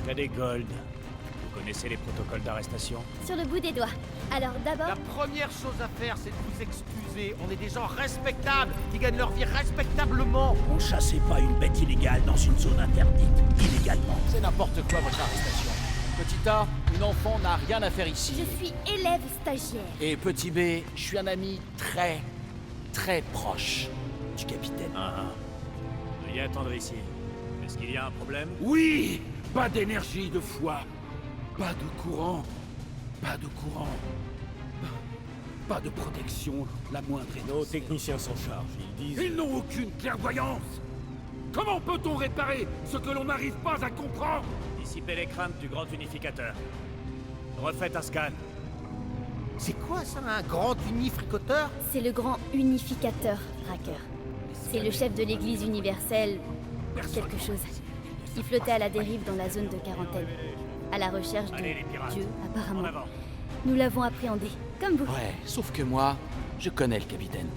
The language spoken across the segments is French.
Cadet Gold, vous connaissez les protocoles d'arrestation? Sur le bout des doigts. Alors d'abord... La première chose à faire, c'est de vous excuser. On est des gens respectables, qui gagnent leur vie respectablement. On chassait pas une bête illégale dans une zone interdite, illégalement. C'est n'importe quoi votre arrestation. Petit A, une enfant n'a rien à faire ici. Je suis élève stagiaire. Et petit B, je suis un ami très, très proche du capitaine. Veuillez attendre ici. Est-ce qu'il y a un problème? Oui! Pas d'énergie de foi. Pas de courant. Pas de courant. Pas de protection, la moindre est Nos techniciens s'en chargent, ils disent... Ils n'ont aucune clairvoyance. Comment peut-on réparer ce que l'on n'arrive pas à comprendre? Dissipez les craintes du grand unificateur. Refaites un scan. C'est quoi ça, un grand unifricoteur? C'est le grand unificateur, Racker. C'est le chef de l'église universelle... quelque chose. Il flottait à la dérive dans la zone de quarantaine. À la recherche de Allez, les pirates. Dieu, En apparemment. avant. Nous l'avons appréhendé, comme vous. Ouais, sauf que moi, je connais le capitaine.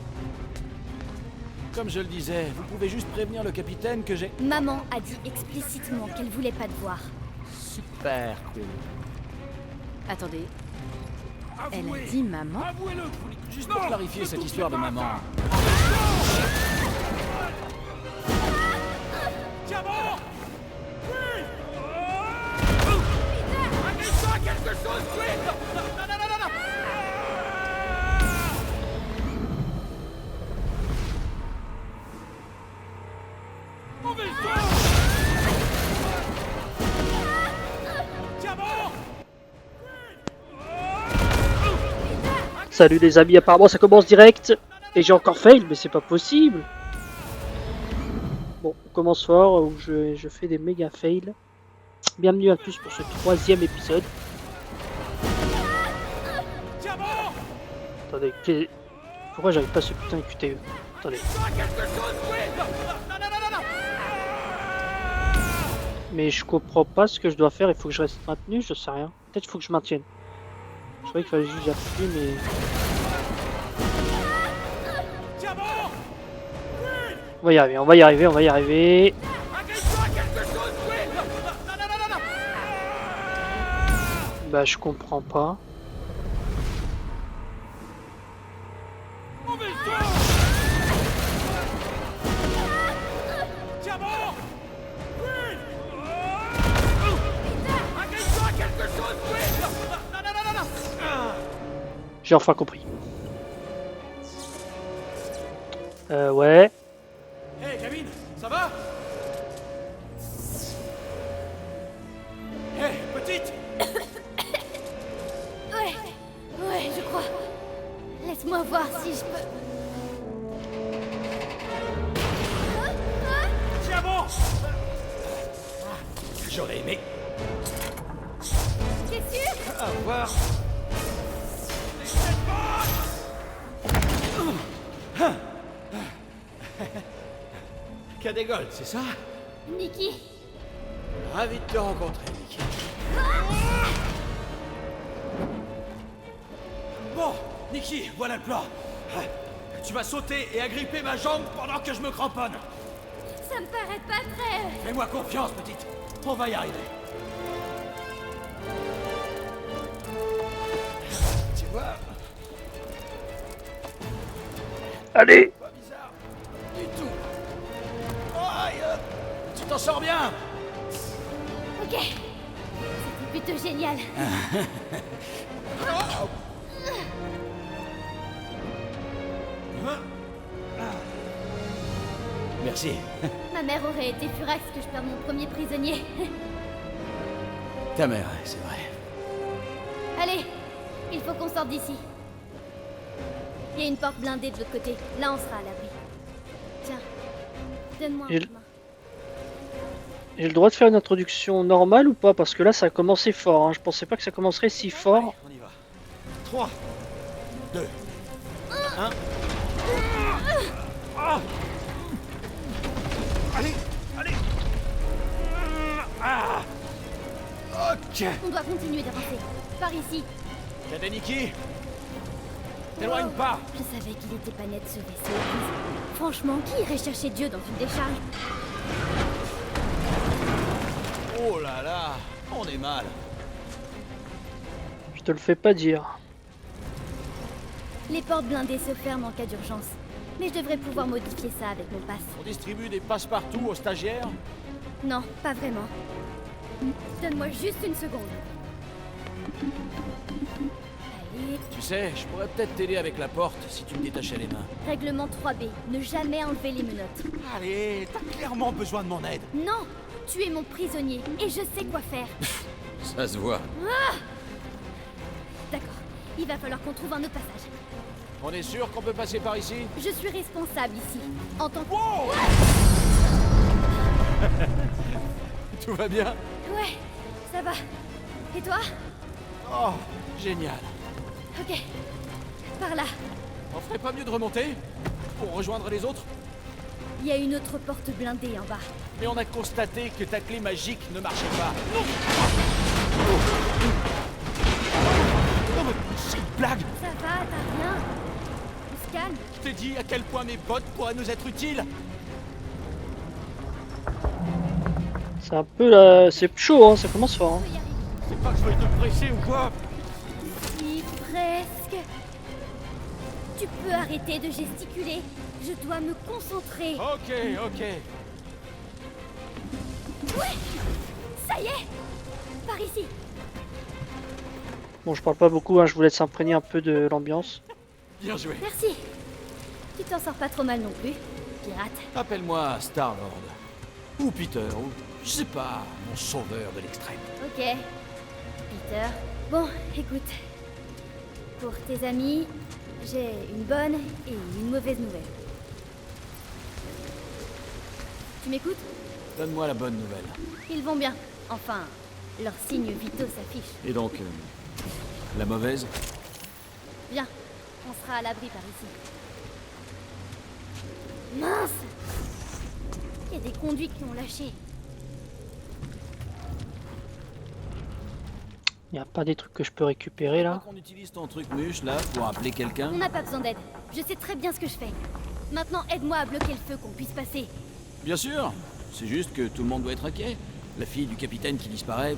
Comme je le disais, vous pouvez juste prévenir le capitaine que j'ai... Maman a dit explicitement qu'elle voulait pas te voir. Super cool. Attendez, elle Avouez. a dit maman? Avouez-le. Juste pour clarifier cette histoire de maman. Tiens bon! Oui! Amène-toi à quelque chose, Quill! Non, non, non, non, non! Mauvais sort! Tiens bon! Salut les amis, apparemment ça commence direct. Et j'ai encore fail, mais c'est pas possible. Bon, on commence fort, où je fais des méga fails. Bienvenue à tous pour ce 3e épisode. Tiens bon! Attendez, pourquoi j'arrive pas ce putain de QTE? Attendez. Amène-toi à quelque chose, Quill! Non, non, non, non, non! Mais je comprends pas ce que je dois faire, il faut que je reste maintenu, je sais rien. Peut-être qu'il faut que je maintienne. Je croyais qu'il fallait juste appuyer, mais... Tiens bon! Quill! On va y arriver, on va y arriver, on va y arriver. Amène-toi à quelque chose, Quill! Non, non, non, non, non! Bah je comprends pas. Mauvais sort! Tiens bon! Quill! Amène-toi à quelque chose, Quill! Non, non, non, non, non! J'ai enfin compris. Ouais. Hey, Camille, ça va? Hey, petite! Ouais, je crois. Laisse-moi voir si je peux... Tiens bon! J'aurais aimé. T'es sûr? Au revoir! Cadet Gold, c'est ça? Nikki, Ravi de te rencontrer, Nicky. Bon, Nicky, voilà le plan. Tu vas sauter et agripper ma jambe pendant que je me cramponne. ça me paraît pas très... Fais-moi confiance, petite. On va y arriver. Tu vois, Allez. pas bizarre du tout. Aïe, tu t'en sors bien. Ok. C'était plutôt génial. Merci. Ma mère aurait été furax que je perde mon premier prisonnier. Ta mère, c'est vrai. Allez, il faut qu'on sorte d'ici. Il y a une porte blindée de l'autre côté. Là, on sera à l'abri. Tiens, donne-moi un Et coup de main. J'ai le droit de faire une introduction normale ou pas? Parce que là ça a commencé fort, hein. Je pensais pas que ça commencerait si fort. On y va. 3, 2, 1. Allez, allez. Ah. Ok. On doit continuer d'avancer. Par ici. Cadet Nicky, t'éloigne pas. Je savais qu'il était pas net ce vaisseau. Franchement, qui irait chercher Dieu dans une décharge? Oh là là, on est mal. Je te le fais pas dire. Les portes blindées se ferment en cas d'urgence. Mais je devrais pouvoir modifier ça avec mon pass. On distribue des passe-partout aux stagiaires? Non, pas vraiment. Donne-moi juste une seconde. Allez, Tu sais, je pourrais peut-être t'aider avec la porte si tu me détachais les mains. règlement 3B, ne jamais enlever les menottes. Allez, t'as clairement besoin de mon aide. Non, tu es mon prisonnier et je sais quoi faire. Ça se voit. D'accord, il va falloir qu'on trouve un autre passage. On est sûr qu'on peut passer par ici? Je suis responsable ici, en tant que... Tout va bien? Ouais, ça va. Et toi? Oh, génial. Ok, par là. On ferait pas mieux de remonter? Pour rejoindre les autres? Il y a une autre porte blindée en bas. Mais on a constaté que ta clé magique ne marchait pas. Non, mais c'est une blague! Ça va, t'as rien. On se calme. Je t'ai dit à quel point mes bottes pourraient nous être utiles. C'est un peu là, c'est chaud, hein, ça commence fort. Hein. On peut y arriver. C'est pas que je veuille te presser ou quoi. Si, presque. Tu peux arrêter de gesticuler. Je dois me concentrer. Ok. Ouais, ça y est. Par ici. Bon, je parle pas beaucoup, hein, je vous laisse imprégner un peu de l'ambiance. Bien joué. Merci. Tu t'en sors pas trop mal non plus, pirate. Appelle-moi Star-Lord. Ou Peter, ou je sais pas, mon sauveur de l'extrême. Ok. Peter. Bon, écoute. Pour tes amis, j'ai une bonne et une mauvaise nouvelle. Tu m'écoutes? Donne-moi la bonne nouvelle. Ils vont bien. Enfin, leurs signes vitaux s'affichent. Et donc, la mauvaise? Bien. On sera à l'abri par ici. Mince! Il y a des conduits qui ont lâché. Y a pas des trucs que je peux récupérer là? On utilise ton truc muche là pour appeler quelqu'un? On n'a pas besoin d'aide. Je sais très bien ce que je fais. Maintenant, aide-moi à bloquer le feu, qu'on puisse passer. Bien sûr. C'est juste que tout le monde doit être inquiet. La fille du capitaine qui disparaît.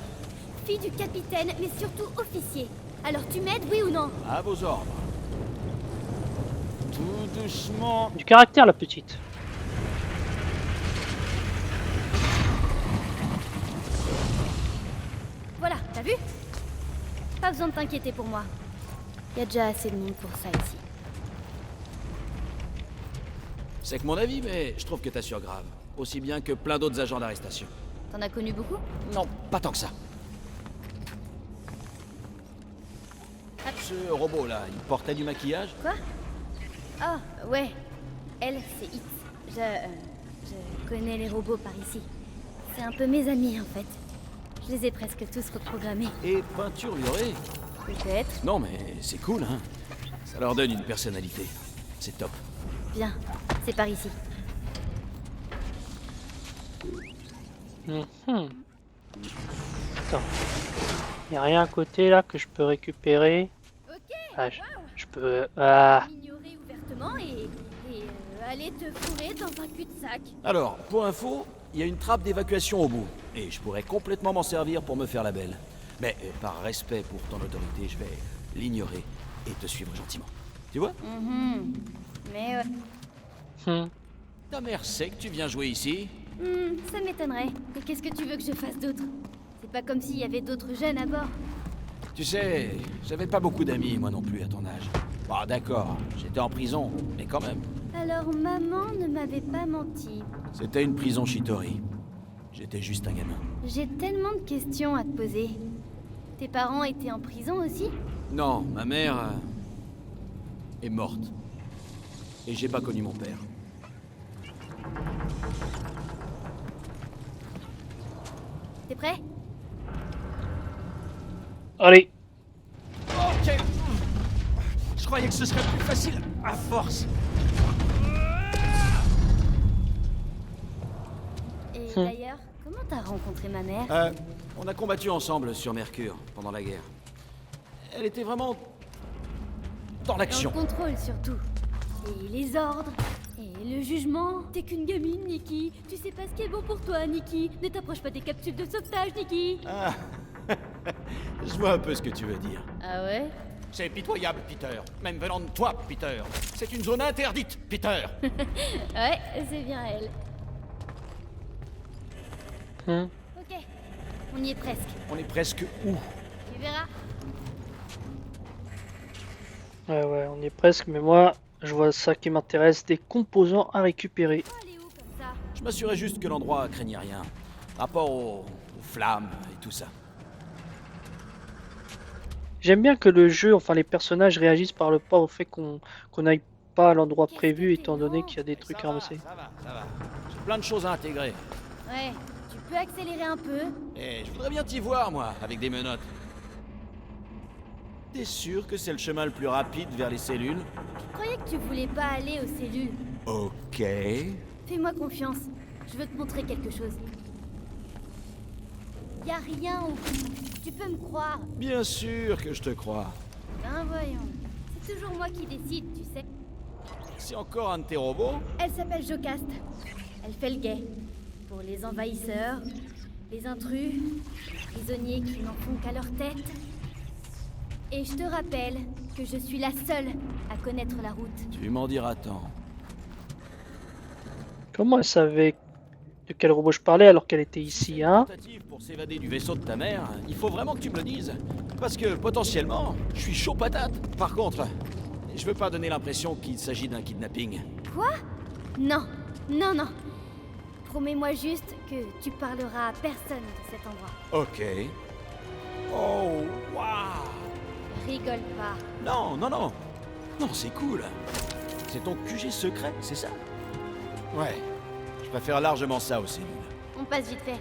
Fille du capitaine, mais surtout officier. Alors tu m'aides, oui ou non? À vos ordres. Tout doucement. Du caractère la petite. Voilà, t'as vu? Pas besoin de t'inquiéter pour moi. Y a déjà assez de monde pour ça ici. C'est que mon avis, mais je trouve que t'assures grave. Aussi bien que plein d'autres agents d'arrestation. T'en as connu beaucoup? Non, pas tant que ça. Ce robot là, il portait du maquillage? Quoi? Ah, ouais. Elle, c'est X. Je connais les robots par ici. C'est un peu mes amis, en fait. Je les ai presque tous reprogrammés. Et peinturluré? Peut-être. Non mais c'est cool, hein. Ça leur donne une personnalité. C'est top. Bien. C'est par ici. Attends. Y a rien à côté là que je peux récupérer. Ok. Ah, je peux... Ah. Ignorer ouvertement et aller te fourrer dans un cul-de-sac. Alors, pour info, il y a une trappe d'évacuation au bout. Et je pourrais complètement m'en servir pour me faire la belle. Mais par respect pour ton autorité, je vais l'ignorer et te suivre gentiment. Tu vois? Mais Ta mère sait que tu viens jouer ici? ça m'étonnerait. Et qu'est-ce que tu veux que je fasse d'autre? C'est pas comme s'il y avait d'autres jeunes à bord. Tu sais, j'avais pas beaucoup d'amis, moi non plus, à ton âge. Bon, d'accord, j'étais en prison, mais quand même. Alors maman ne m'avait pas menti. C'était une prison Shitori. J'étais juste un gamin. J'ai tellement de questions à te poser. Tes parents étaient en prison aussi? Non, ma mère est morte. Et j'ai pas connu mon père. T'es prêt? Allez. Ok. Je croyais que ce serait plus facile à force. Et d'ailleurs, comment t'as rencontré ma mère? On a combattu ensemble sur Mercure pendant la guerre. Elle était vraiment dans Dans l'action. le contrôle surtout. Et les ordres. Et le jugement? T'es qu'une gamine, Nikki. Tu sais pas ce qui est bon pour toi, Nikki. Ne t'approche pas des capsules de sauvetage, Nikki. Ah, je vois un peu ce que tu veux dire. Ah ouais? C'est pitoyable, Peter. Même venant de toi, Peter. C'est une zone interdite, Peter. Ouais, c'est bien elle. Ok, on y est presque. On est presque où? Tu verras. Ouais, on y est presque, mais moi, je vois ça qui m'intéresse, des composants à récupérer. Oh, elle est où comme ça? Je m'assurais juste que l'endroit craignait rien. Rapport aux flammes et tout ça. J'aime bien que le jeu, enfin les personnages réagissent par le pas au fait qu'on n'aille pas à l'endroit prévu, étant donné qu'il y a des trucs à ramasser. Ça va. J'ai plein de choses à intégrer. Ouais, tu peux accélérer un peu? Et je voudrais bien t'y voir, moi, avec des menottes. T'es sûr que c'est le chemin le plus rapide vers les cellules? Je croyais que tu voulais pas aller aux cellules. Ok. Fais-moi confiance. Je veux te montrer quelque chose. Y a rien au bout. Tu peux me croire. Bien sûr que je te crois. Ben voyons. C'est toujours moi qui décide, tu sais. C'est encore un de tes robots? Elle s'appelle Jocasta. Elle fait le guet. Pour les envahisseurs, les intrus, les prisonniers qui n'en font qu'à leur tête. Et je te rappelle que je suis la seule à connaître la route. Tu m'en diras tant. Comment elle savait de quel robot je parlais alors qu'elle était ici, hein? Tentative pour s'évader du vaisseau de ta mère, il faut vraiment que tu me le dises. Parce que potentiellement, je suis chaud patate. Par contre, je veux pas donner l'impression qu'il s'agit d'un kidnapping. Quoi? Non, non, non. Promets-moi juste que tu parleras à personne de cet endroit. Ok. Oh, waouh! Rigole pas. Non, non, non. Non, c'est cool. C'est ton QG secret, c'est ça? Ouais. Je préfère largement ça aux cellules. On passe vite fait.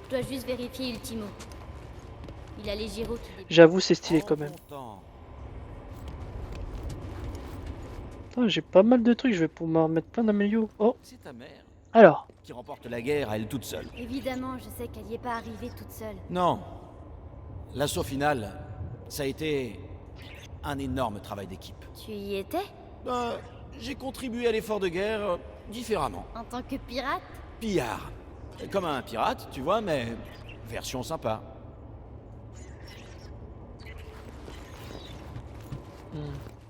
Je dois juste vérifier Ultimo. Il a les gyros qui débutent. J'avoue, c'est stylé quand même. Putain, j'ai pas mal de trucs, je vais pouvoir mettre plein d'améliorations. Oh, C'est ta mère alors. qui remporte la guerre à elle toute seule. Évidemment, je sais qu'elle n'y est pas arrivée toute seule. Non. L'assaut final, ça a été un énorme travail d'équipe. Tu y étais? J'ai contribué à l'effort de guerre différemment. En tant que pirate? Pillard. Comme un pirate, tu vois, mais version sympa.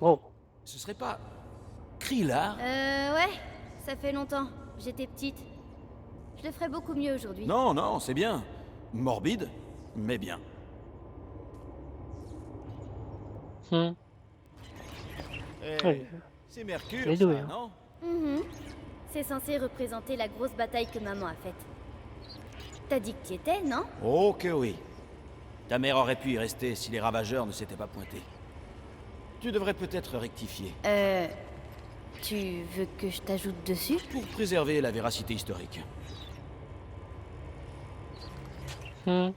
Oh, Ce serait pas Krillard? Ouais. Ça fait longtemps. J'étais petite. Je le ferais beaucoup mieux aujourd'hui. Non, non, c'est bien. Morbide, mais bien. hmm. Ouais. C'est Mercure, Les ça, deux, hein. non? Mhm. C'est censé représenter la grosse bataille que maman a faite. T'as dit que t'y étais, non? Oh que oui. Ta mère aurait pu y rester si les ravageurs ne s'étaient pas pointés. Tu devrais peut-être rectifier, Tu veux que je t'ajoute dessus? pour préserver la véracité historique. Hmm.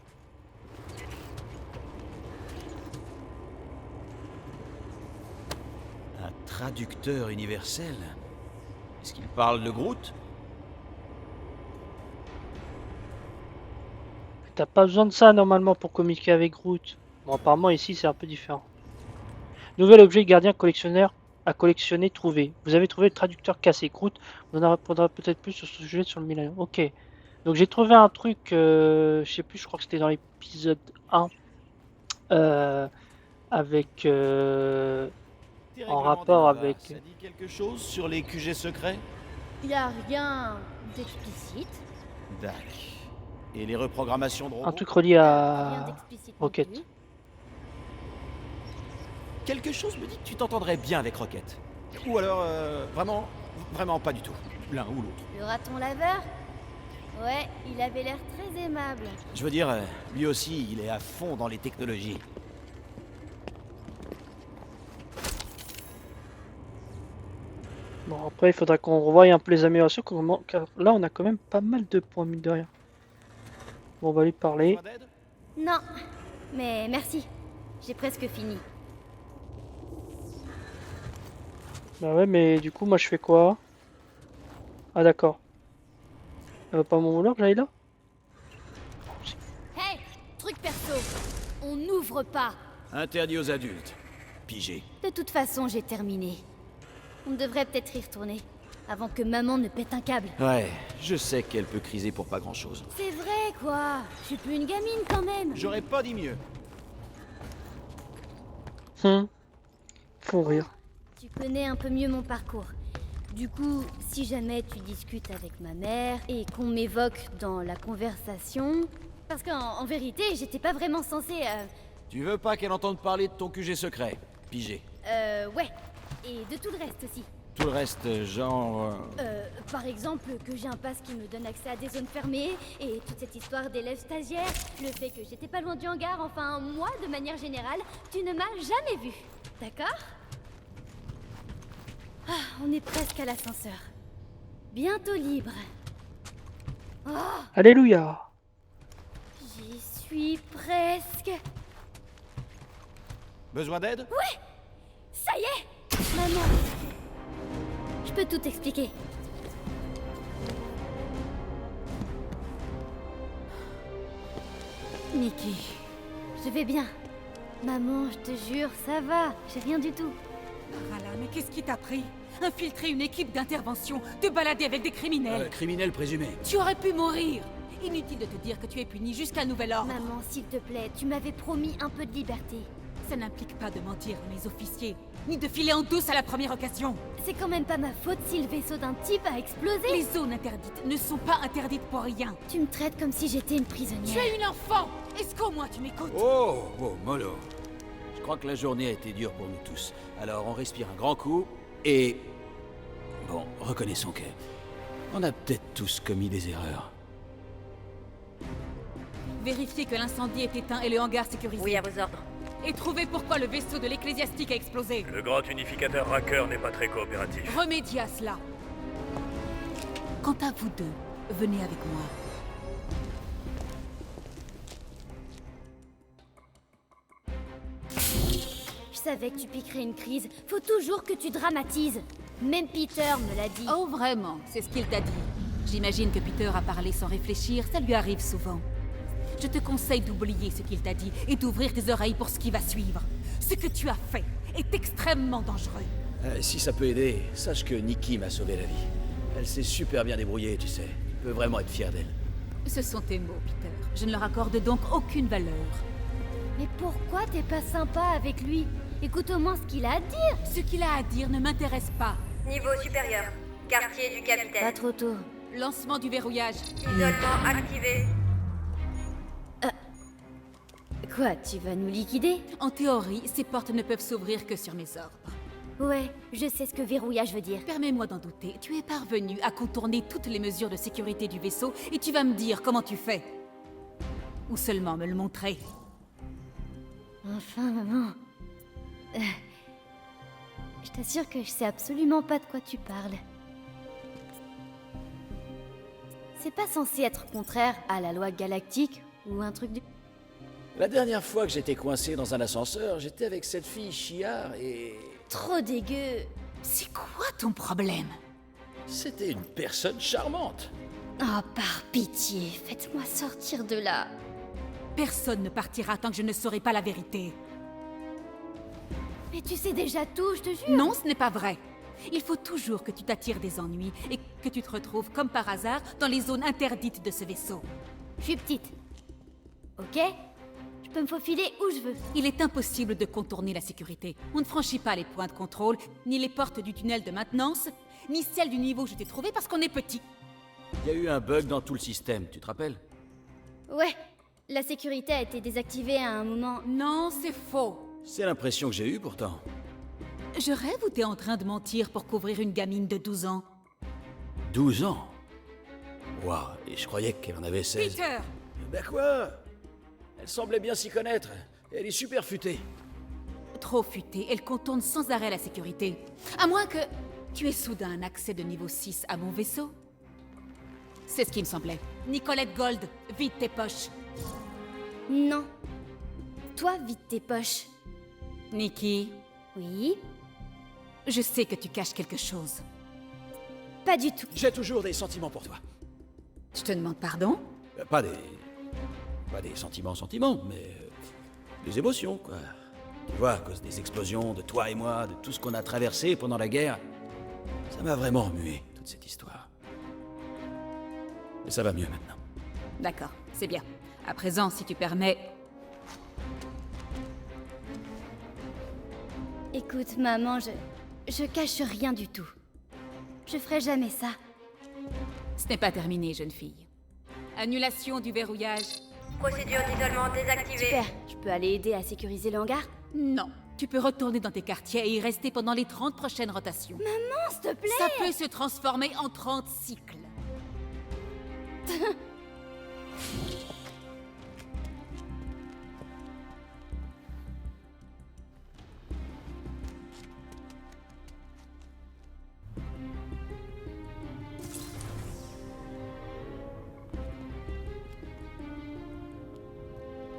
Un traducteur universel? Est-ce qu'il parle de Groot? T'as pas besoin de ça normalement pour communiquer avec Groot. Bon, apparemment ici c'est un peu différent. Nouvel objet gardien collectionneur à collectionner trouvé. Vous avez trouvé le traducteur cassé. Groot, on en apprendra peut-être plus sur ce sujet sur le Millennium. Ok. Donc j'ai trouvé un truc, je sais plus, je crois que c'était dans l'épisode 1. Avec... en rapport avec... Ça dit quelque chose sur les QG secrets? Y a rien d'explicite. Dac. Et les reprogrammations de robots? un truc relié Rien à... d'explicite non Rocket. plus. Quelque chose me dit que tu t'entendrais bien avec Rocket. Ou alors, vraiment pas du tout. L'un ou l'autre. Le raton laveur? Ouais, il avait l'air très aimable. Je veux dire, lui aussi, il est à fond dans les technologies. Bon, après il faudra qu'on revoie un peu les améliorations, car là on a quand même pas mal de points, mine de rien. Bon, on va lui parler. Besoin d'aide? Non, mais merci. J'ai presque fini. Bah ouais, mais du coup moi je fais quoi? Ah d'accord. Elle va pas m'en vouloir que j'aille là? Hey, truc perso. On n'ouvre pas. Interdit aux adultes. Pigé. De toute façon, j'ai terminé. On devrait peut-être y retourner. avant que maman ne pète un câble. Ouais, je sais qu'elle peut criser pour pas grand-chose. C'est vrai, quoi. Je suis plus une gamine quand même. J'aurais pas dit mieux. Pour rire. Tu connais un peu mieux mon parcours. Du coup, si jamais tu discutes avec ma mère et qu'on m'évoque dans la conversation... Parce qu'en vérité, j'étais pas vraiment censée... Tu veux pas qu'elle entende parler de ton QG secret? Pigé. Ouais. Et de tout le reste aussi. Tout le reste, genre... Par exemple, que j'ai un pass qui me donne accès à des zones fermées, et toute cette histoire d'élèves stagiaires, le fait que j'étais pas loin du hangar, enfin, moi, de manière générale, tu ne m'as jamais vu. D'accord? Ah, on est presque à l'ascenseur. Bientôt libre. Oh, Alléluia. j'y suis presque. Besoin d'aide? Ça y est! Maman! Je peux tout expliquer. Nikki, Je vais bien. Maman, je te jure, ça va. J'ai rien du tout. Marala, mais qu'est-ce qui t'a pris? Infiltrer une équipe d'intervention, te balader avec des criminels. Criminel présumé. Tu aurais pu mourir. Inutile de te dire que tu es puni jusqu'à nouvel ordre. Maman, s'il te plaît, tu m'avais promis un peu de liberté. Ça n'implique pas de mentir à mes officiers, ni de filer en douce à la première occasion. C'est quand même pas ma faute si le vaisseau d'un type a explosé. Les zones interdites ne sont pas interdites pour rien. Tu me traites comme si j'étais une Tu prisonnière. es une enfant. Est-ce qu'au moins tu m'écoutes? Oh, mollo. Je crois que la journée a été dure pour nous tous. Alors on respire un grand coup et... Bon, reconnaissons que... On a peut-être tous commis des erreurs. Vérifiez que l'incendie est éteint et le hangar sécurisé. Oui, à vos ordres. Et trouvez pourquoi le vaisseau de l'ecclésiastique a explosé. Le grand unificateur Racker n'est pas très coopératif. Remédiez à cela. Quant à vous deux, venez avec moi. Je savais que tu piquerais une crise. Faut toujours que tu dramatises. Même Peter me l'a dit. Oh vraiment, c'est ce qu'il t'a dit. J'imagine que Peter a parlé sans réfléchir, ça lui arrive souvent. Je te conseille d'oublier ce qu'il t'a dit et d'ouvrir tes oreilles pour ce qui va suivre. Ce que tu as fait est extrêmement dangereux. Si ça peut aider, sache que Nikki m'a sauvé la vie. Elle s'est super bien débrouillée, tu sais. Tu peux vraiment être fier d'elle. Ce sont tes mots, Peter. Je ne leur accorde donc aucune valeur. Mais pourquoi t'es pas sympa avec lui? Écoute au moins ce qu'il a à dire. Ce qu'il a à dire ne m'intéresse pas. Niveau supérieur. Quartier du Pas capitaine. trop tôt. Lancement du verrouillage. Isolement activé. Quoi, tu vas nous liquider? En théorie, ces portes ne peuvent s'ouvrir que sur mes ordres. Ouais, je sais ce que verrouillage veut dire. Permets-moi d'en douter, tu es parvenu à contourner toutes les mesures de sécurité du vaisseau et tu vas me dire comment tu fais. Ou seulement me le montrer. Enfin, maman. Je t'assure que je sais absolument pas de quoi tu parles. C'est pas censé être contraire à la loi galactique ou un truc du... La dernière fois que j'étais coincé dans un ascenseur, j'étais avec cette fille Chiar et... Trop dégueu. C'est quoi ton problème? C'était une personne charmante. Oh, par pitié, faites-moi sortir de là. Personne ne partira tant que je ne saurai pas la vérité. Mais tu sais déjà tout, je te jure. Non, ce n'est pas vrai. Il faut toujours que tu t'attires des ennuis et que tu te retrouves comme par hasard dans les zones interdites de ce vaisseau. Je suis petite. Ok? Je peux me faufiler où je veux. Il est impossible de contourner la sécurité. On ne franchit pas les points de contrôle, ni les portes du tunnel de maintenance, ni celles du niveau où je t'ai trouvé parce qu'on est petit. Il y a eu un bug dans tout le système, tu te rappelles? Ouais, la sécurité a été désactivée à un moment. Non, c'est faux. C'est l'impression que j'ai eue pourtant. Je rêve ou t'es en train de mentir pour couvrir une gamine de 12 ans? 12 ans? Waouh, et je croyais qu'elle en avait 16. Peter! Ben quoi? Elle semblait bien s'y connaître. Elle est super futée. Trop futée, elle contourne sans arrêt la sécurité. À moins que tu aies soudain un accès de niveau 6 à mon vaisseau. C'est ce qui me semblait. Nicolette Gold, vide tes poches. Non. Toi, vide tes poches. Nikki, Oui? je sais que tu caches quelque chose. Pas du tout. J'ai toujours des sentiments pour toi. Je te demande pardon? Pas des sentiments, mais des émotions, quoi. Tu vois, à cause des explosions, de toi et moi, de tout ce qu'on a traversé pendant la guerre, ça m'a vraiment remué, tout toute cette histoire. Mais ça va mieux maintenant. D'accord, c'est bien. À présent, si tu permets... Écoute, maman, je cache rien du tout. Je ferai jamais ça. Ce n'est pas terminé, jeune fille. Annulation du verrouillage. Procédure d'isolement désactivée. Super, je peux aller aider à sécuriser le hangar? Non. Tu peux retourner dans tes quartiers et y rester pendant les 30 prochaines rotations. Maman, s'il te plaît! Ça peut se transformer en 30 cycles.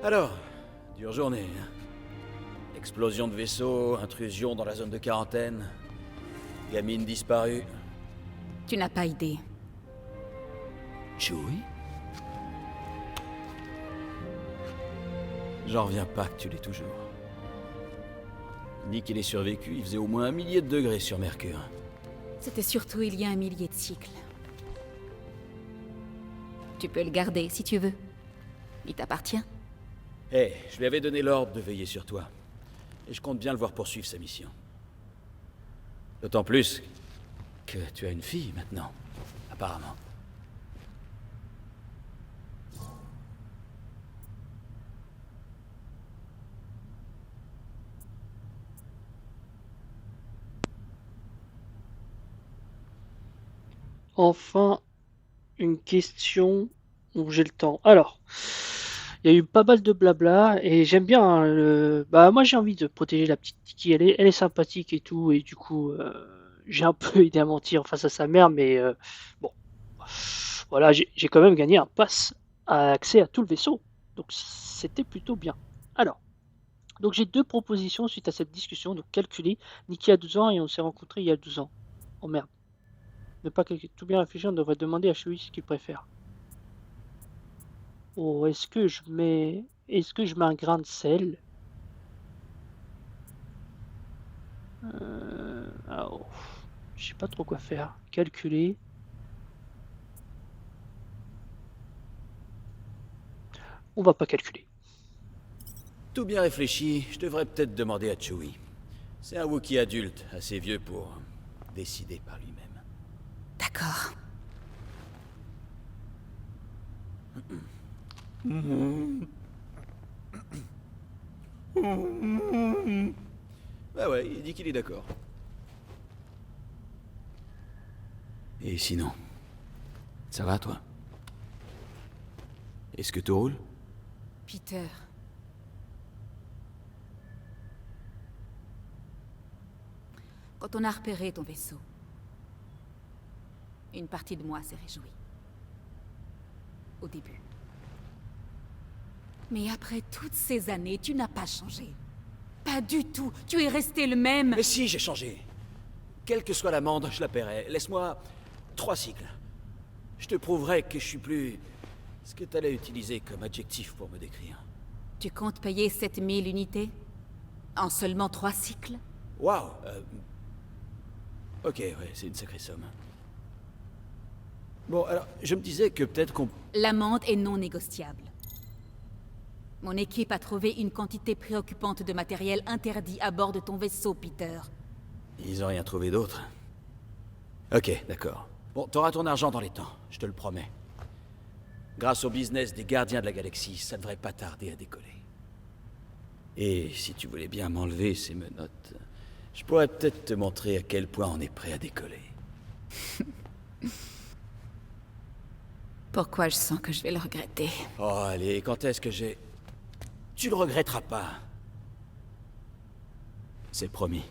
Alors, dure journée, hein. Explosion de vaisseau, intrusion dans la zone de quarantaine, gamine disparue. Tu n'as pas idée. Chewie? J'en reviens pas que tu l'aies toujours. Ni qu'il ait survécu, il faisait au moins 1 millier de degrés sur Mercure. C'était surtout il y a 1 millier de cycles. Tu peux le garder si tu veux. Il t'appartient. Je lui avais donné l'ordre de veiller sur toi. Et je compte bien le voir poursuivre sa mission. D'autant plus que tu as une fille maintenant, apparemment. Enfin, une question où j'ai le temps. Alors, il y a eu pas mal de blabla et j'aime bien hein, Bah moi j'ai envie de protéger la petite Tiki, elle est sympathique et tout et du coup j'ai un peu aidé à mentir face à sa mère mais bon voilà j'ai quand même gagné un pass à accès à tout le vaisseau donc c'était plutôt bien. Alors donc j'ai 2 propositions suite à cette discussion donc calculer. Nikki a 12 ans et on s'est rencontrés il y a 12 ans. Oh merde. Ne pas tout bien réfléchir, on devrait demander à Chewie ce qu'il préfère. Oh, est-ce que je mets un grain de sel? Alors, je sais pas trop quoi faire. Calculer. On va pas calculer. Tout bien réfléchi, je devrais peut-être demander à Chewie. C'est un Wookiee adulte, assez vieux pour décider par lui-même. D'accord. Bah ouais, il dit qu'il est d'accord. Et sinon, ça va toi? Est-ce que tout roule? Peter. Quand on a repéré ton vaisseau, une partie de moi s'est réjouie. Au début. Mais après toutes ces années, tu n'as pas changé. Pas du tout. Tu es resté le même. Mais si, j'ai changé. Quelle que soit l'amende, je la paierai. Laisse-moi 3 cycles. Je te prouverai que je suis plus... ce que t'allais utiliser comme adjectif pour me décrire. Tu comptes payer 7000 unités? En seulement 3 cycles? Waouh. Ok, ouais, c'est une sacrée somme. Bon, alors, je me disais que peut-être qu'on... L'amende est non négociable. Mon équipe a trouvé une quantité préoccupante de matériel interdit à bord de ton vaisseau, Peter. Ils ont rien trouvé d'autre. Ok, d'accord. Bon, t'auras ton argent dans les temps, je te le promets. Grâce au business des gardiens de la galaxie, ça devrait pas tarder à décoller. Et si tu voulais bien m'enlever ces menottes, je pourrais peut-être te montrer à quel point on est prêt à décoller. Pourquoi je sens que je vais le regretter? Oh, allez, quand est-ce que j'ai... Tu le regretteras pas. C'est promis.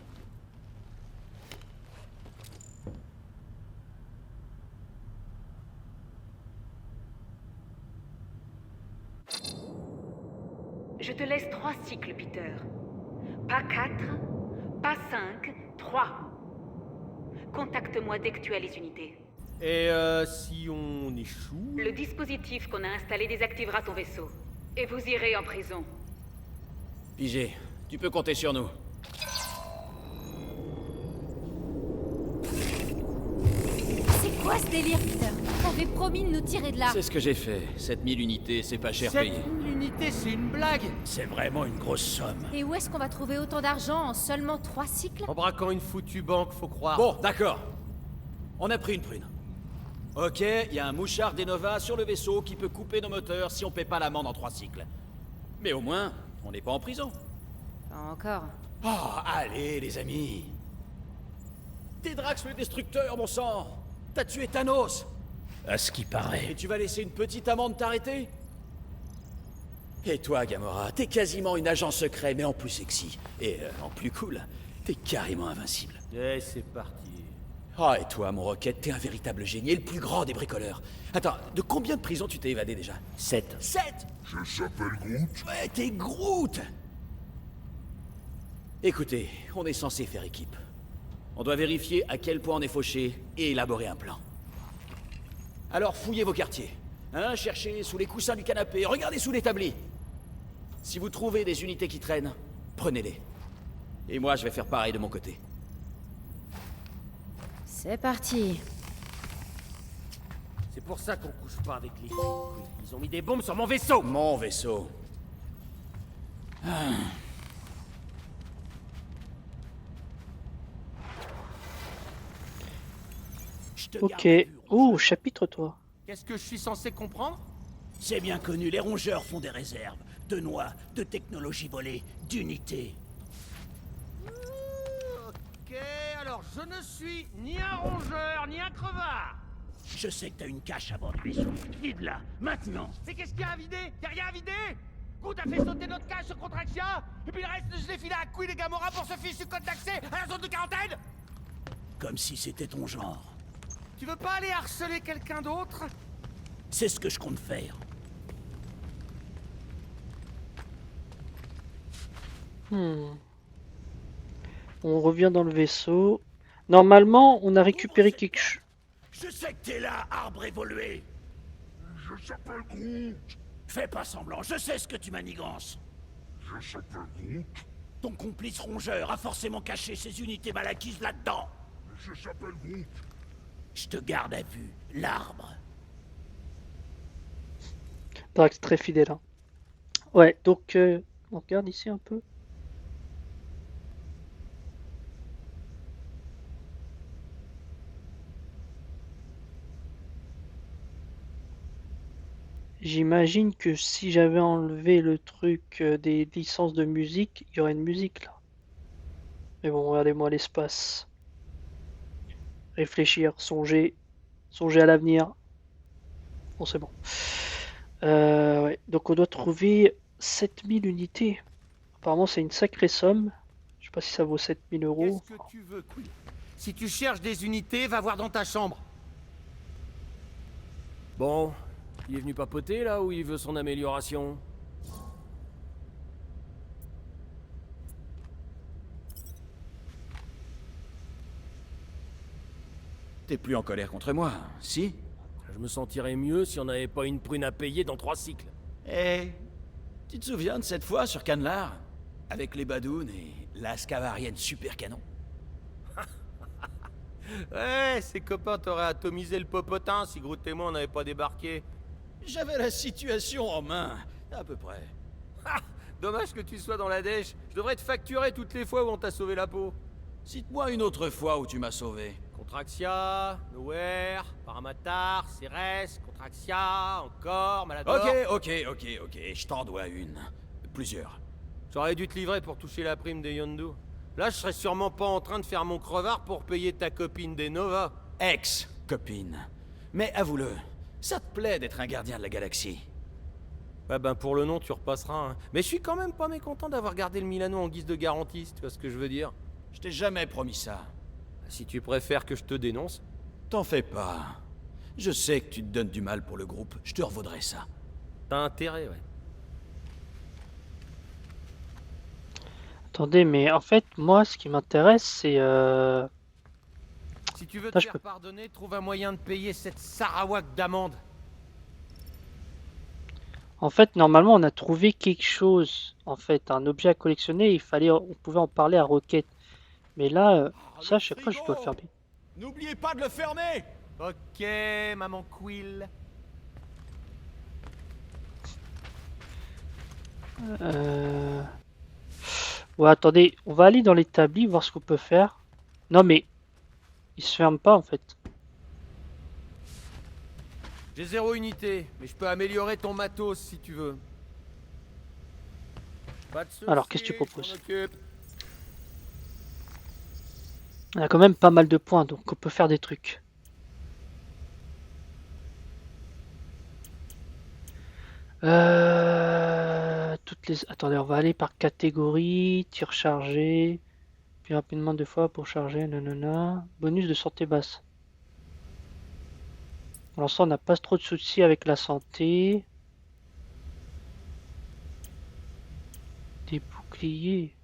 Je te laisse 3 cycles, Peter. Pas 4, pas 5, 3. Contacte-moi dès que tu as les unités. Et si on échoue? Le dispositif qu'on a installé désactivera ton vaisseau. Et vous irez en prison. Pigé, tu peux compter sur nous. C'est quoi ce délire, Peter? T'avais promis de nous tirer de là. C'est ce que j'ai fait. 7000 unités, c'est pas cher payé. 7000 unités, c'est une blague. C'est vraiment une grosse somme. Et où est-ce qu'on va trouver autant d'argent en seulement 3 cycles? En braquant une foutue banque, faut croire. Bon, d'accord. On a pris une prune. Ok, il y a un mouchard d'Enova sur le vaisseau qui peut couper nos moteurs si on paie pas l'amende en 3 cycles. Mais au moins, on n'est pas en prison. Pas encore. Oh, allez, les amis. T'es Drax le Destructeur, mon sang. T'as tué Thanos. À ce qui paraît. Et tu vas laisser une petite amende t'arrêter? Et toi, Gamora, t'es quasiment une agent secret, mais en plus sexy. Et en plus cool, t'es carrément invincible. Eh, c'est parti. Ah, et toi, mon Rocket, t'es un véritable génie, et le plus grand des bricoleurs. Attends, de combien de prisons tu t'es évadé déjà? 7. 7? Je s'appelle Groot. Ouais, t'es Groot. Écoutez, on est censé faire équipe. On doit vérifier à quel point on est fauché et élaborer un plan. Alors fouillez vos quartiers. Hein, cherchez sous les coussins du canapé, regardez sous l'établi. Si vous trouvez des unités qui traînent, prenez-les. Et moi, je vais faire pareil de mon côté. C'est parti. C'est pour ça qu'on couche pas avec les... Ils ont mis des bombes sur mon vaisseau. Mon vaisseau. Je te Ok. garde à vue, Oh, chapitre toi. Qu'est-ce que je suis censé comprendre? C'est bien connu, les rongeurs font des réserves. De noix, de technologie volée, d'unités. Ok, alors je ne suis ni un rongeur, ni un crevard. Je sais que t'as une cache à bord du vaisseau. Vide-la, maintenant. Mais qu'est-ce qu'il y a à vider? Y'a rien à vider? Groot a fait sauter notre cache sur Contraxia, et puis le reste, je l'ai filé à Quill et Gamora pour ce fichu code d'accès à la zone de quarantaine. Comme si c'était ton genre. Tu veux pas aller harceler quelqu'un d'autre? C'est ce que je compte faire. On revient dans le vaisseau. Normalement, on a récupéré quelque chose. Je sais que t'es là, arbre évolué. Je s'appelle Groot. Fais pas semblant, je sais ce que tu manigances. Je s'appelle Groot. Ton complice rongeur a forcément caché ses unités mal acquises là-dedans. Je s'appelle Groot. Je te garde à vue, l'arbre. Drax très fidèle. Hein. Ouais, donc on regarde ici un peu. J'imagine que si j'avais enlevé le truc des licences de musique, il y aurait une musique là. Mais bon, regardez-moi l'espace. Réfléchir, songer à l'avenir. Bon, c'est bon. Ouais. Donc on doit trouver 7000 unités. Apparemment, c'est une sacrée somme. Je sais pas si ça vaut 7000 euros. Qu'est-ce que tu veux, Quill? Si tu cherches des unités, va voir dans ta chambre. Bon, il est venu papoter là ou il veut son amélioration? T'es plus en colère contre moi, si? Je me sentirais mieux si on n'avait pas une prune à payer dans 3 cycles. Eh, tu te souviens de cette fois sur Canlar? Avec les badounes et la scavarienne super canon? Ouais, ses copains t'auraient atomisé le popotin si Groot et moi on n'avait pas débarqué. J'avais la situation en main, à peu près. Ha! Dommage que tu sois dans la dèche. Je devrais te facturer toutes les fois où on t'a sauvé la peau. Cite-moi une autre fois où tu m'as sauvé. Contraxia, Nowhere, Paramatar, Ceres, Contraxia, encore, Malador... Ok, je t'en dois une. Plusieurs. J'aurais dû te livrer pour toucher la prime des Yondu. Là, je serais sûrement pas en train de faire mon crevard pour payer ta copine des Nova. Ex-copine. Mais avoue-le, ça te plaît d'être un gardien de la galaxie? Ouais ben pour le nom, tu repasseras. Hein. Mais je suis quand même pas mécontent d'avoir gardé le Milano en guise de garantie, si tu vois ce que je veux dire. Je t'ai jamais promis ça. Si tu préfères que je te dénonce... T'en fais pas. Je sais que tu te donnes du mal pour le groupe, je te revaudrai ça. T'as intérêt, ouais. Attendez, mais en fait, moi, ce qui m'intéresse, c'est... Si tu veux Attends, te je faire peux- pardonner, trouve un moyen de payer cette Sarawak d'amende. En fait, normalement, on a trouvé quelque chose. En fait, un objet à collectionner, on pouvait en parler à Rocket. Mais là, ça, je sais pas, je dois le fermer. N'oubliez pas de le fermer! Ok, maman Quill. Ouais, attendez, on va aller dans l'établi, voir ce qu'on peut faire. Non, mais il se ferme pas en fait. J'ai 0 unité, mais je peux améliorer ton matos si tu veux. Pas de soucis, Alors, qu'est-ce que tu je m'en proposes? occupe. On a quand même pas mal de points, donc on peut faire des trucs. Toutes les... Attendez, on va aller par catégorie, tir chargé, puis rapidement 2 fois pour charger, nanana. Bonus de santé basse. Pour l'instant, on n'a pas trop de soucis avec la santé. Des boucliers.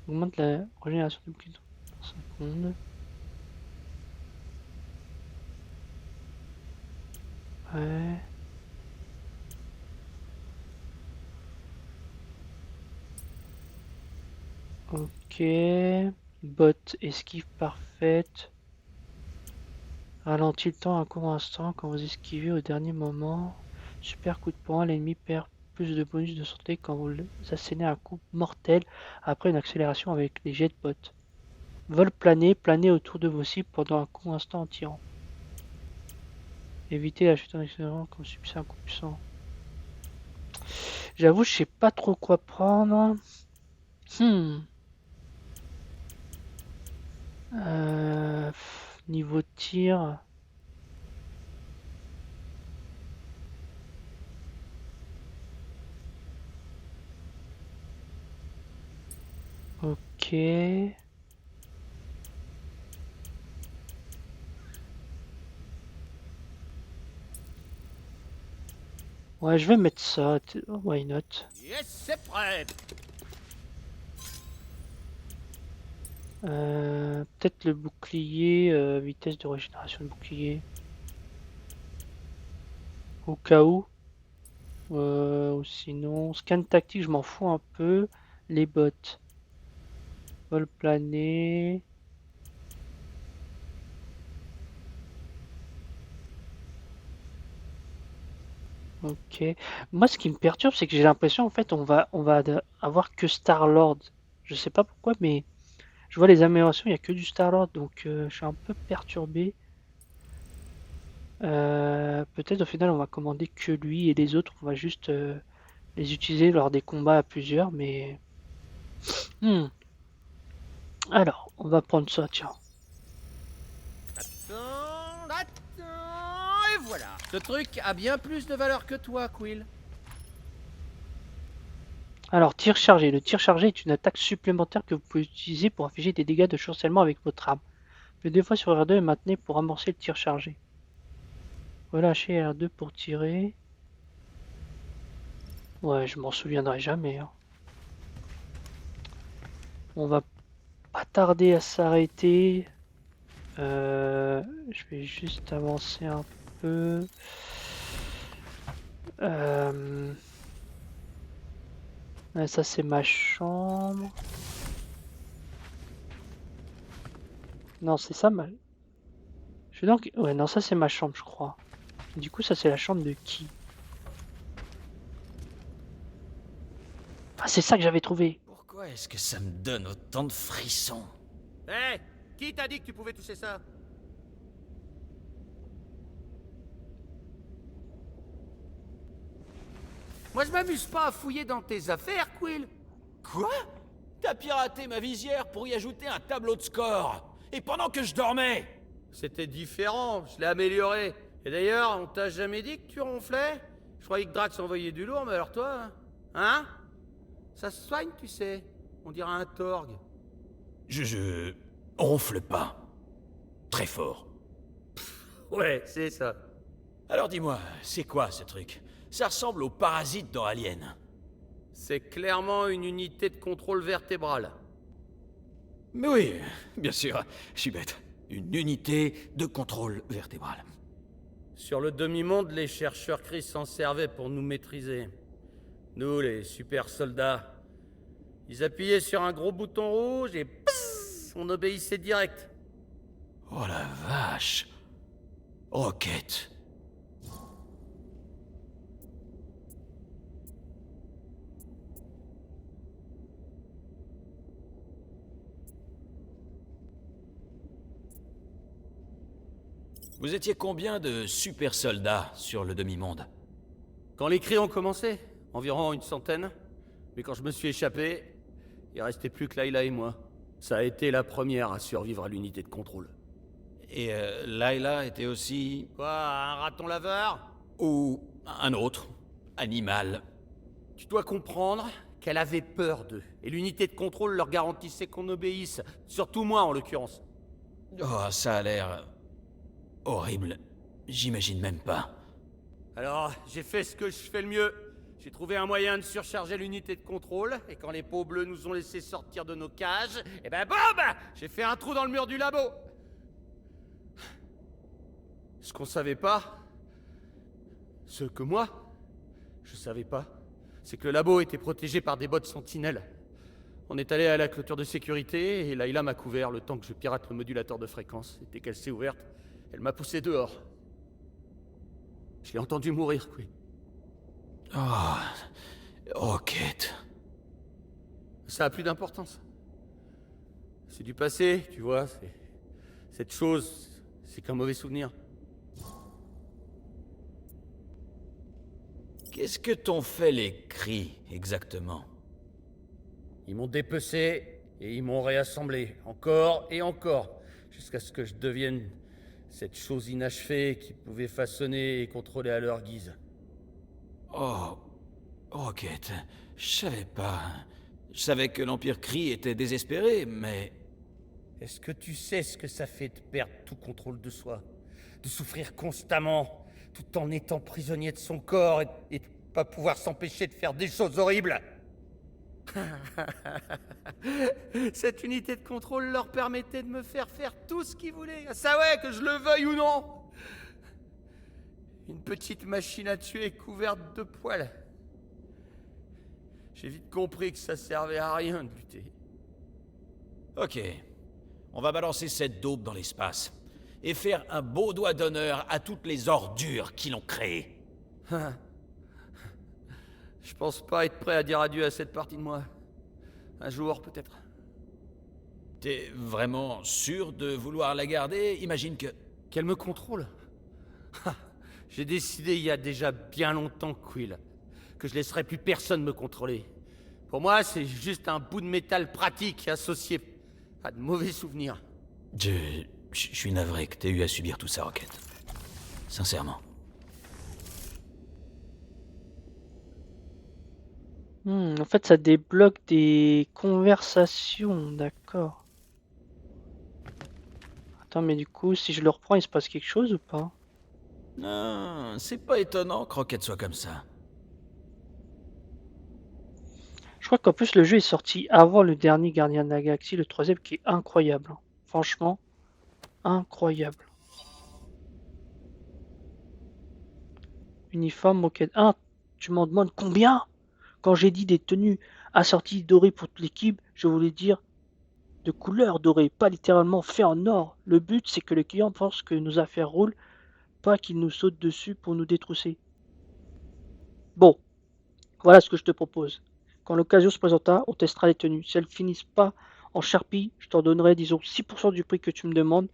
Augmente la régénération des boucliers par seconde. Ouais. Ok. Bot esquive parfaite. Ralentit le temps un court instant quand vous esquivez au dernier moment. Super coup de poing, l'ennemi perd plus de bonus de santé quand vous assénez un coup mortel après une accélération avec les jets de bot. Vol plané, planez autour de vos cibles pendant un court instant en tirant. Évitez la chute en accélérant quand vous subissez un coup puissant. J'avoue, je sais pas trop quoi prendre. Niveau tir. Ok. Ouais, je vais mettre ça. Why not? Yes, c'est prêt. Peut-être le bouclier, vitesse de régénération de bouclier. Au cas où. Ou sinon, scan tactique, je m'en fous un peu. Les bots. Vol plané. Ok. Moi, ce qui me perturbe, c'est que j'ai l'impression, en fait, on va avoir que Star-Lord. Je sais pas pourquoi, mais je vois les améliorations, il n'y a que du Star-Lord, donc je suis un peu perturbé. Peut-être au final, on va commander que lui et les autres, on va juste les utiliser lors des combats à plusieurs, mais... Alors, on va prendre ça, tiens. Attends, et voilà. Ce truc a bien plus de valeur que toi, Quill. Alors, tir chargé. Le tir chargé est une attaque supplémentaire que vous pouvez utiliser pour infliger des dégâts de chancellement avec votre arme. Faites 2 fois sur R2 et maintenez pour amorcer le tir chargé. Relâchez R2 pour tirer. Ouais, je m'en souviendrai jamais. Hein. On va pas tarder à s'arrêter. Je vais juste avancer un peu. Ça c'est ma chambre. Non, c'est ça ma... Je vais donc... Ouais, non, ça c'est ma chambre, je crois. Du coup, ça c'est la chambre de qui? Ah, c'est ça que j'avais trouvé. Pourquoi est-ce que ça me donne autant de frissons? Hé, qui t'a dit que tu pouvais toucher ça? Moi, je m'amuse pas à fouiller dans tes affaires, Quill. Quoi? T'as piraté ma visière pour y ajouter un tableau de score. Et pendant que je dormais. C'était différent, je l'ai amélioré. Et d'ailleurs, on t'a jamais dit que tu ronflais? Je croyais que Drax envoyait du lourd, mais alors toi, hein? Ça se soigne, tu sais. On dirait un torgue. Je ronfle pas. Très fort. Ouais, c'est ça. Alors dis-moi, c'est quoi ce truc? Ça ressemble aux parasites dans Alien. C'est clairement une unité de contrôle vertébral. Mais oui, bien sûr, je suis bête. Une unité de contrôle vertébral. Sur le demi-monde, les chercheurs Chris s'en servaient pour nous maîtriser. Nous, les super soldats, ils appuyaient sur un gros bouton rouge et pss, on obéissait direct. Oh la vache! Rocket. Vous étiez combien de super soldats sur le demi-monde? Quand les cris ont commencé, environ une centaine. Mais quand je me suis échappé, il restait plus que Layla et moi. Ça a été la première à survivre à l'unité de contrôle. Et Layla était aussi... Quoi, un raton laveur? Ou un autre animal? Tu dois comprendre qu'elle avait peur d'eux. Et l'unité de contrôle leur garantissait qu'on obéisse. Surtout moi, en l'occurrence. Oh, ça a l'air... horrible. J'imagine même pas. Alors, j'ai fait ce que je fais le mieux. J'ai trouvé un moyen de surcharger l'unité de contrôle, et quand les peaux bleues nous ont laissé sortir de nos cages, et ben boum! J'ai fait un trou dans le mur du labo. Ce qu'on savait pas, ce que moi, je savais pas, c'est que le labo était protégé par des bottes sentinelles. On est allé à la clôture de sécurité, et Layla m'a couvert le temps que je pirate le modulateur de fréquence. Et dès qu'elle s'est ouverte, elle m'a poussé dehors. Je l'ai entendu mourir, Quill. Oh... Rocket. Ça a plus d'importance. C'est du passé, tu vois, cette chose, c'est qu'un mauvais souvenir. Qu'est-ce que t'ont fait les cris, exactement? Ils m'ont dépecé et ils m'ont réassemblé, encore et encore, jusqu'à ce que je devienne cette chose inachevée qui pouvait façonner et contrôler à leur guise. Oh... Rocket, je savais pas... Je savais que l'Empire Kree était désespéré, mais... Est-ce que tu sais ce que ça fait de perdre tout contrôle de soi? De souffrir constamment, tout en étant prisonnier de son corps et de pas pouvoir s'empêcher de faire des choses horribles? Cette unité de contrôle leur permettait de me faire tout ce qu'ils voulaient. Ça ouais, que je le veuille ou non. Une petite machine à tuer couverte de poils. J'ai vite compris que ça servait à rien de lutter. Ok. On va balancer cette daube dans l'espace. Et faire un beau doigt d'honneur à toutes les ordures qui l'ont créée. Je pense pas être prêt à dire adieu à cette partie de moi. Un jour, peut-être. T'es vraiment sûr de vouloir la garder? Imagine que... Qu'elle me contrôle. J'ai décidé il y a déjà bien longtemps, Quill, que je laisserai plus personne me contrôler. Pour moi, c'est juste un bout de métal pratique associé à de mauvais souvenirs. Je suis navré que t'aies eu à subir tout ça, Rocket. Sincèrement. En fait, ça débloque des conversations, d'accord. Attends, mais du coup, si je le reprends, il se passe quelque chose ou pas? Non, c'est pas étonnant que Rocket soit comme ça. Je crois qu'en plus, le jeu est sorti avant le dernier Gardien de la Galaxie, le troisième, qui est incroyable. Hein. Franchement, incroyable. Uniforme, Rocket 1, tu m'en demandes combien? Quand j'ai dit des tenues assorties dorées pour toute l'équipe, je voulais dire de couleur dorée, pas littéralement fait en or. Le but, c'est que le client pense que nos affaires roulent, pas qu'il nous saute dessus pour nous détrousser. Bon, voilà ce que je te propose. Quand l'occasion se présentera, on testera les tenues. Si elles finissent pas en charpie, je t'en donnerai, disons, 6% du prix que tu me demandes.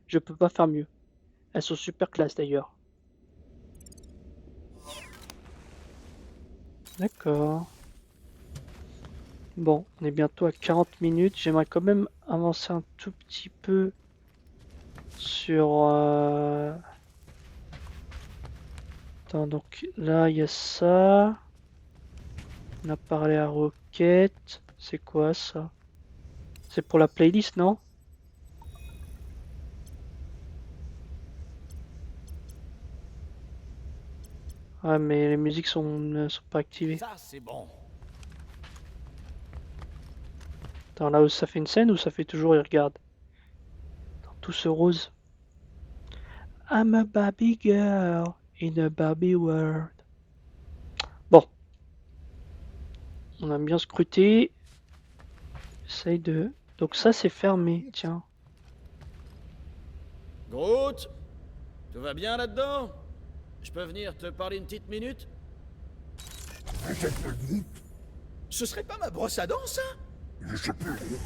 Je peux pas faire mieux. Elles sont super classe d'ailleurs. D'accord. Bon, on est bientôt à 40 minutes. J'aimerais quand même avancer un tout petit peu sur... Attends, donc là, il y a ça. On a parlé à Rocket. C'est quoi ça? C'est pour la playlist, non? Ouais, mais les musiques ne sont pas activées. Ça, c'est bon. Attends, là où ça fait une scène ou ça fait toujours, il regarde. Dans tout ce rose. I'm a Barbie girl in a Barbie world. Bon. On a bien scruté. Essaye de... Donc ça, c'est fermé, tiens. Groot, Tout va bien là-dedans? Je peux venir te parler une petite minute? Je s'appelle Groot. Ce serait pas ma brosse à dents, ça? Je s'appelle Groot.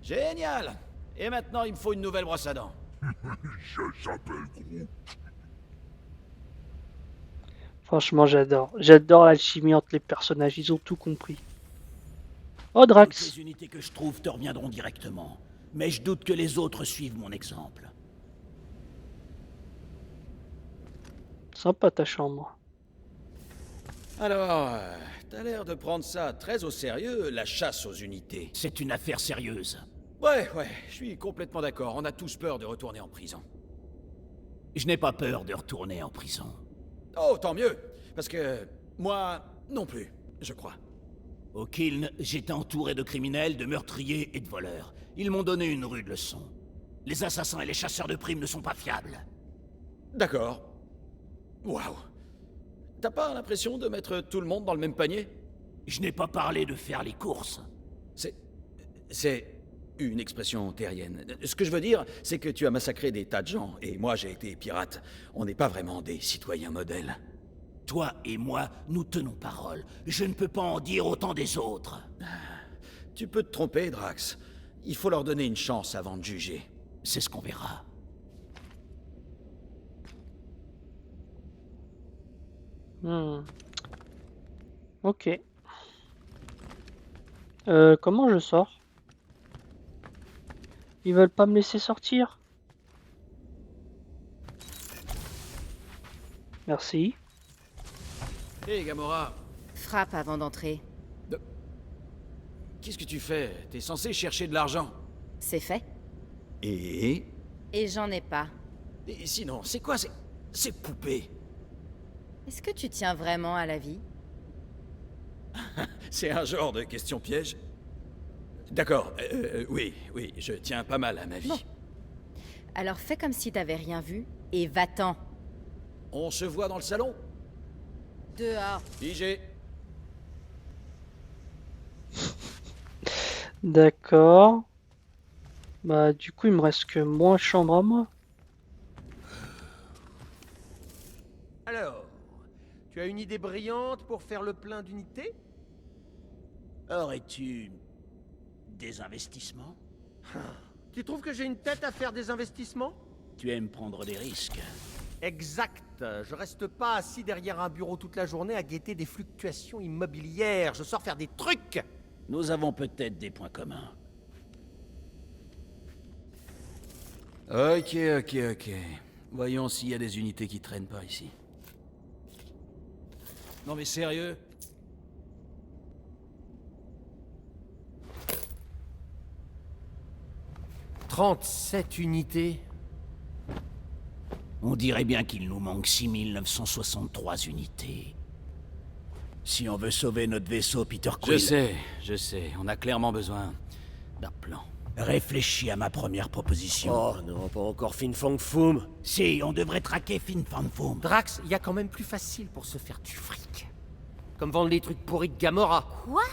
Génial! Et maintenant, il me faut une nouvelle brosse à dents. Je s'appelle Groot. Franchement, j'adore. J'adore l'alchimie entre les personnages, ils ont tout compris. Oh, Toutes Drax. les unités que je trouve te reviendront directement. Mais je doute que les autres suivent mon exemple. Sympa ta chambre. Alors, t'as l'air de prendre ça très au sérieux, la chasse aux unités. C'est une affaire sérieuse. Ouais, je suis complètement d'accord. On a tous peur de retourner en prison. Je n'ai pas peur de retourner en prison. Oh, tant mieux. Parce que moi, non plus, je crois. Au Kiln, j'étais entouré de criminels, de meurtriers et de voleurs. Ils m'ont donné une rude leçon. Les assassins et les chasseurs de primes ne sont pas fiables. D'accord. Waouh. T'as pas l'impression de mettre tout le monde dans le même panier? Je n'ai pas parlé de faire les courses. C'est une expression terrienne. Ce que je veux dire, c'est que tu as massacré des tas de gens, et moi j'ai été pirate. On n'est pas vraiment des citoyens modèles. Toi et moi, nous tenons parole. Je ne peux pas en dire autant des autres. Tu peux te tromper, Drax. Il faut leur donner une chance avant de juger. C'est ce qu'on verra. Ok. Comment je sors? Ils veulent pas me laisser sortir? Merci. Hé, Gamora, Frappe avant d'entrer. qu'est-ce que tu fais? T'es censé chercher de l'argent. C'est fait. Et J'en ai pas. sinon, c'est quoi ces poupées? Est-ce que tu tiens vraiment à la vie? C'est un genre de question piège. D'accord, oui, je tiens pas mal à ma vie. Bon. Alors fais comme si t'avais rien vu et va-t'en. On se voit dans le salon? Dehors. Figé. D'accord. Bah du coup il me reste que moins chambre à moi. Alors, tu as une idée brillante pour faire le plein d'unités? Aurais-tu des investissements? Tu trouves que j'ai une tête à faire des investissements? Tu aimes prendre des risques. Exact. Je reste pas assis derrière un bureau toute la journée à guetter des fluctuations immobilières. Je sors faire des trucs. Nous avons peut-être des points communs. Ok. Voyons s'il y a des unités qui traînent par ici. Non mais sérieux? « 37 unités. On dirait bien qu'il nous manque 6963 unités. Si on veut sauver notre vaisseau, Peter Quill... Je sais. On a clairement besoin d'un plan. Réfléchis à ma première proposition. Oh non, pas encore Fin Fang Foom. Si, on devrait traquer Fin Fan Foom. Drax, il y a quand même plus facile pour se faire du fric. Comme vendre les trucs pourris de Gamora. Quoi?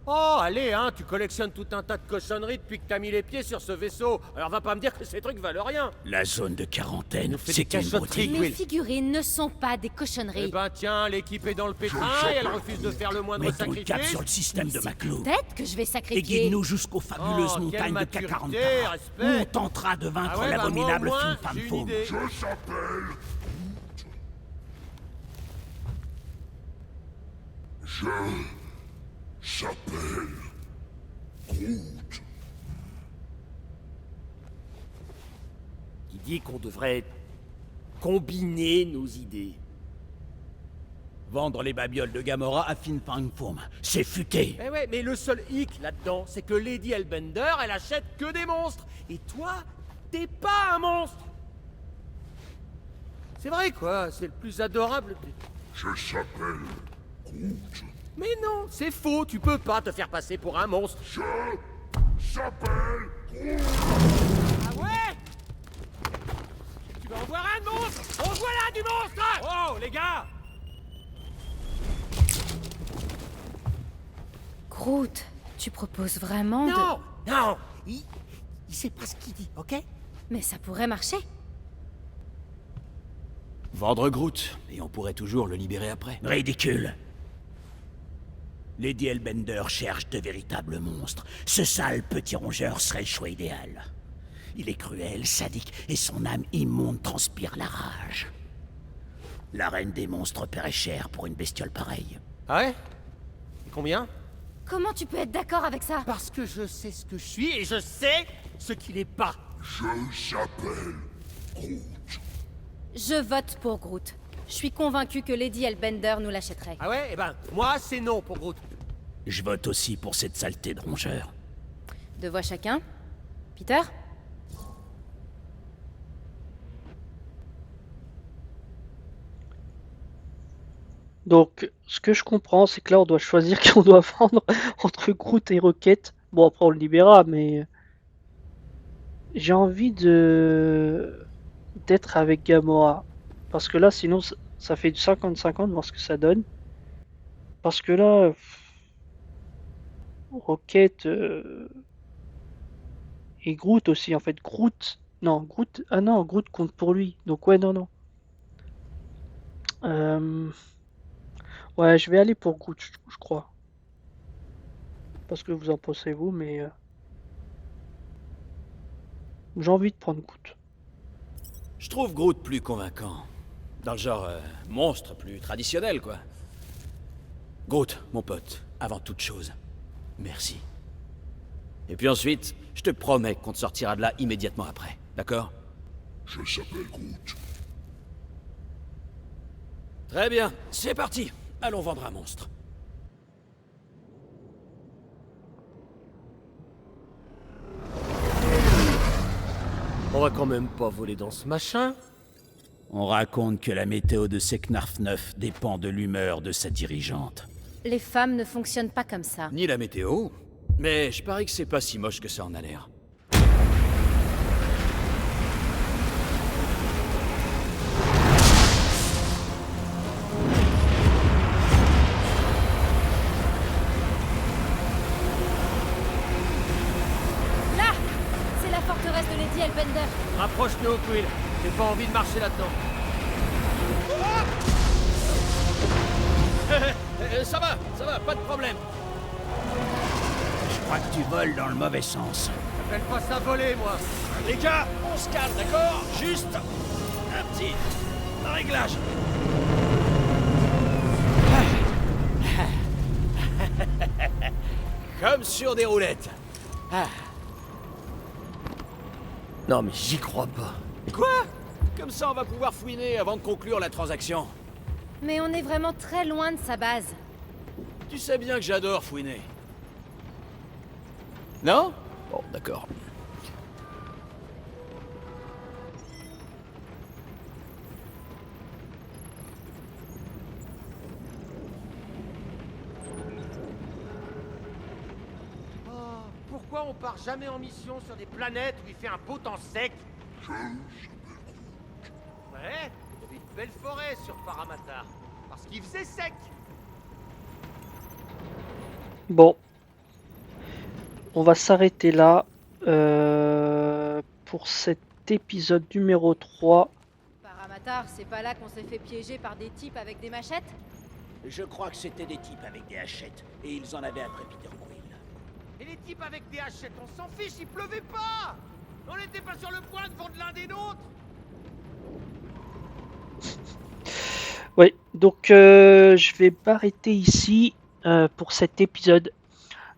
Oh, allez, hein, tu collectionnes tout un tas de cochonneries depuis que t'as mis les pieds sur ce vaisseau. Alors va pas me dire que ces trucs valent rien. La zone de quarantaine, nous fait c'est des une cachotteries. beauté. Les figurines ne sont pas des cochonneries. Eh ben tiens, l'équipe est dans le pétrin et elle refuse de faire le moindre Mettons le cap sacrifice. sur le système de Maclo. Peut-être que je vais Et sacrifier. guide-nous jusqu'aux fabuleuses Oh, quelle montagnes de maturité, K40. respect. Où on tentera de vaincre Ah ouais, bah, l'abominable moi, au Fin moins, Fan j'ai une Foom. idée. Je s'appelle Groot. Je s'appelle Groot. Qui dit qu'on devrait combiner nos idées. Vendre les babioles de Gamora à Fin Fan Foom. C'est futé. Eh ouais, mais le seul hic là-dedans, c'est que Lady Hellbender, elle achète que des monstres. Et toi, t'es pas un monstre. C'est vrai quoi, c'est le plus adorable. Je s'appelle Groot. Mais non, c'est faux, tu peux pas te faire passer pour un monstre. Je s'appelle Groot. Ah ouais? Tu vas en voir un de monstre. On voit là du monstre. Oh, les gars. Groot, tu proposes vraiment de... Non, il sait pas ce qu'il dit, ok? Mais ça pourrait marcher. Vendre Groot, et on pourrait toujours le libérer après. Ridicule. Lady Hellbender cherche de véritables monstres. Ce sale petit rongeur serait le choix idéal. Il est cruel, sadique, et son âme immonde transpire la rage. La reine des monstres paierait cher pour une bestiole pareille. Ah ouais? Et combien? Comment tu peux être d'accord avec ça? Parce que je sais ce que je suis et je sais ce qu'il est pas. Je s'appelle Groot. Je vote pour Groot. Je suis convaincu que Lady Hellbender nous l'achèterait. Ah ouais? Eh ben, moi, c'est non pour Groot. Je vote aussi pour cette saleté de rongeur. Deux voix chacun. Peter? Donc, ce que je comprends, c'est que là, on doit choisir qu'on doit vendre entre Groot et Rocket. Bon, après, on le libérera, mais... J'ai envie d'être avec Gamora. Parce que là, sinon, ça fait du 50-50, voir ce que ça donne. Parce que là... Rocket... Et Groot aussi, en fait. Groot... Non, Groot... Ah non, Groot compte pour lui. Donc, ouais, non, non. Ouais, je vais aller pour Groot, je crois. Parce que vous en pensez vous, mais... J'ai envie de prendre Groot. Je trouve Groot plus convaincant. Dans le genre monstre plus traditionnel, quoi. Groot, mon pote, avant toute chose, merci. Et puis ensuite, je te promets qu'on te sortira de là immédiatement après, d'accord? Je s'appelle Groot. Très bien, c'est parti. Allons vendre un monstre. On va quand même pas voler dans ce machin. On raconte que la météo de Seknarf 9 dépend de l'humeur de sa dirigeante. Les femmes ne fonctionnent pas comme ça. Ni la météo, mais je parie que c'est pas si moche que ça en a l'air. Là! C'est la forteresse de Lady Hellbender. Rapproche-le au Quill. J'ai pas envie de marcher là-dedans. Ça va, pas de problème. Je crois que tu voles dans le mauvais sens. J'appelle pas ça voler, moi. Les gars, on se calme, d'accord? Juste un petit réglage. Comme sur des roulettes. Non, mais j'y crois pas. Quoi? Comme ça, on va pouvoir fouiner avant de conclure la transaction. Mais on est vraiment très loin de sa base. Tu sais bien que j'adore fouiner. Non? Bon, d'accord. Oh, pourquoi on part jamais en mission sur des planètes où il fait un beau temps sec? Ouais, il y avait une belle forêt sur Paramatar. Parce qu'il faisait sec. Bon. On va s'arrêter là pour cet épisode numéro 3. Paramatar, c'est pas là qu'on s'est fait piéger par des types avec des machettes? Je crois que c'était des types avec des hachettes, et ils en avaient après Peter Quill. Et les types avec des hachettes, on s'en fiche, il pleuvait pas. On n'était pas sur le point de vendre l'un des nôtres. Oui, donc je vais m'arrêter ici pour cet épisode.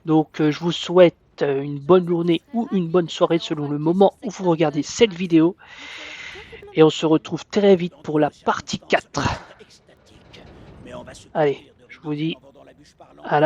Donc je vous souhaite une bonne journée ou une bonne soirée selon le moment où vous regardez cette vidéo. Et on se retrouve très vite pour la partie 4. Allez, je vous dis à la